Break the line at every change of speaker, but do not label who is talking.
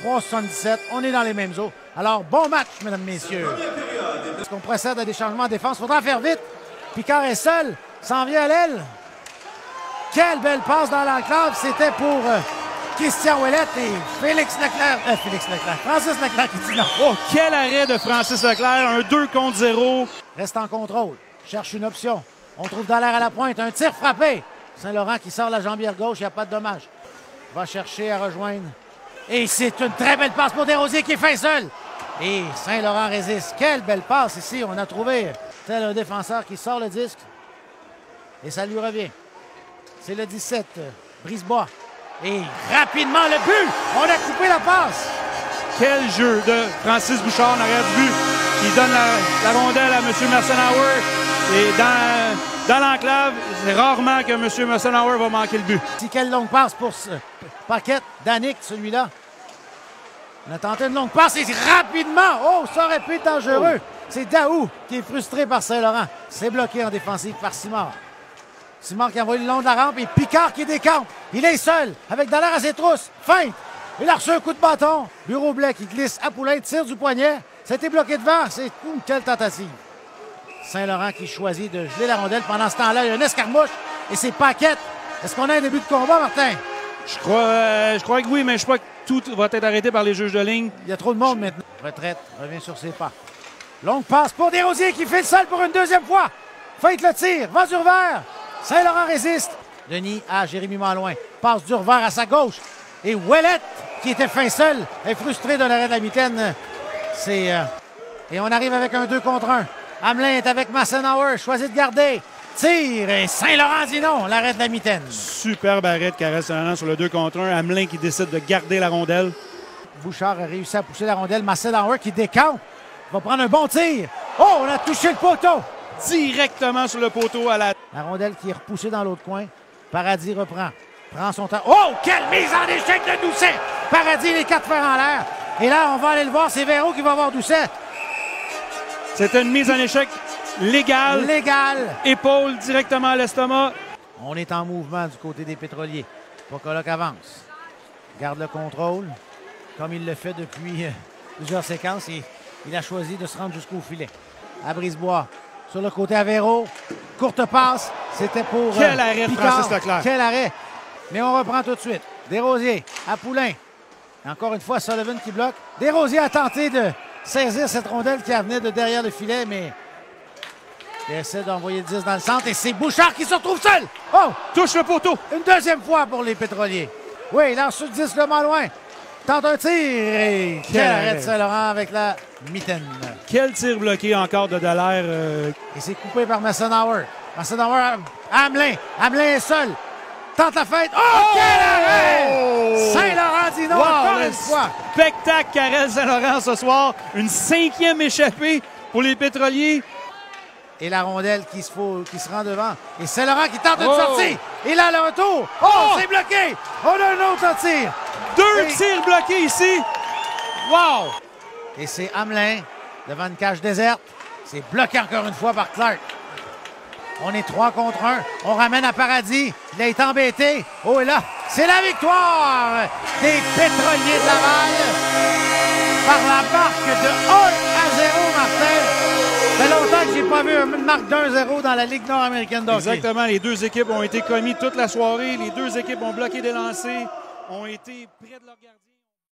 3,77. On est dans les mêmes eaux. Alors, bon match, mesdames, messieurs. Est-ce qu'on procède à des changements en défense? Faudra faire vite. Picard est seul. S'en vient à l'aile. Quelle belle passe dans l'enclave. C'était pour Christian Ouellette et Francis Leclerc qui dit non.
Oh, quel arrêt de Francis Leclerc. Un 2 contre 0.
Reste en contrôle. Cherche une option. On trouve Dallaire à la pointe. Un tir frappé. Saint-Laurent qui sort la jambière gauche. Il n'y a pas de dommage. Va chercher à rejoindre. Et c'est une très belle passe pour Desrosiers qui est fin seul. Et Saint-Laurent résiste. Quelle belle passe ici. On a trouvé tel un défenseur qui sort le disque. Et ça lui revient. C'est le 17, Brisebois. Et rapidement le but. On a coupé la passe.
Quel jeu de Francis Bouchard en arrière du but. Il donne la rondelle à M. Mercenauer. Et dans l'enclave, c'est rarement que M. Mercenauer va manquer le but.
Si quelle longue passe pour ce Paquette. Danick, celui-là. On a tenté une longue passe et rapidement. Oh, ça aurait pu être dangereux. C'est Daou qui est frustré par Saint-Laurent. C'est bloqué en défensive par Simard. Simard qui a envoyé le long de la rampe et Picard qui décampe. Il est seul avec Dallaire à ses trousses. Feinte. Il a reçu un coup de bâton. Bureau Blais qui glisse à Poulain, tire du poignet. Ça a été bloqué devant. C'est une quelle tentative. Saint-Laurent qui choisit de geler la rondelle. Pendant ce temps-là, il y a une escarmouche et c'est Paquette. Est-ce qu'on a un début de combat, Martin?
Je crois que oui, mais je crois que tout va être arrêté par les juges de ligne.
Il y a trop de monde maintenant. Retraite, revient sur ses pas. Longue passe pour Desrosiers qui fait le sol pour une deuxième fois. Feinte le tir, va Durvert. Saint-Laurent résiste. Denis à Jérémy Malouin. Passe Durvert à sa gauche. Et Ouellette, qui était fin seul, est frustré de l'arrêt de la mitaine. Et on arrive avec un 2 contre 1. Hamelin est avec Mercenauer, choisit de garder. Tire et Saint-Laurent dit non, l'arrêt de la mitaine.
Superbe arrêt de Karel Saint-Laurent sur le 2 contre 1. Hamelin qui décide de garder la rondelle.
Bouchard a réussi à pousser la rondelle. Mercenauer qui décampe. Va prendre un bon tir. Oh, on a touché le poteau.
Directement sur le poteau à la...
La rondelle qui est repoussée dans l'autre coin. Paradis reprend. Prend son temps. Oh, quelle mise en échec de Doucet. Paradis, les 4 fers en l'air. Et là, on va aller le voir. C'est Véro qui va voir Doucet.
C'était une mise en échec légale.
Légale.
Épaule directement à l'estomac.
On est en mouvement du côté des pétroliers. Pocoloc avance. Garde le contrôle. Comme il le fait depuis plusieurs séquences. Et il a choisi de se rendre jusqu'au filet. À Brisebois. Sur le côté à Véro. Courte passe. C'était pour
quel arrêt de
Picard.
Francis Leclerc.
Quel arrêt. Mais on reprend tout de suite. Desrosiers à Poulain. Encore une fois, Sullivan qui bloque. Desrosiers a tenté de saisir cette rondelle qui venait de derrière le filet, mais il essaie d'envoyer le 10 dans le centre et c'est Bouchard qui se retrouve seul. Oh!
Touche le poteau.
Une deuxième fois pour les pétroliers. Oui, il lance sur le 10 le Malouin. Tente un tir et quel arrêt de Saint-Laurent avec la mitaine.
Quel tir bloqué encore de Dallaire.
Et c'est coupé par Mercenauer. Mercenauer à Hamelin. Hamelin est seul. Tente la fête. Oh, quel arrêt! Saint-Laurent dit non encore une fois.
Spectacle Karel Saint-Laurent ce soir. Une 5e échappée pour les pétroliers.
Et la rondelle qui se rend devant. Et Saint-Laurent qui tente de sortir. Et là, le retour. Oh, c'est bloqué. On a un autre tir.
2 tirs bloqués ici. Wow!
Et c'est Hamelin devant une cage déserte. C'est bloqué encore une fois par Clark. On est 3 contre 1. On ramène à Paradis. Il a été embêté. Oh, et là, c'est la victoire des pétroliers de Laval par la marque de 1-0, Martin. Ça fait longtemps que j'ai pas vu une marque d'1-0 dans la Ligue nord-américaine d'hockey.
Exactement. Les deux équipes ont été commis toute la soirée. Les deux équipes ont bloqué des lancers, ont été près de leur gardien.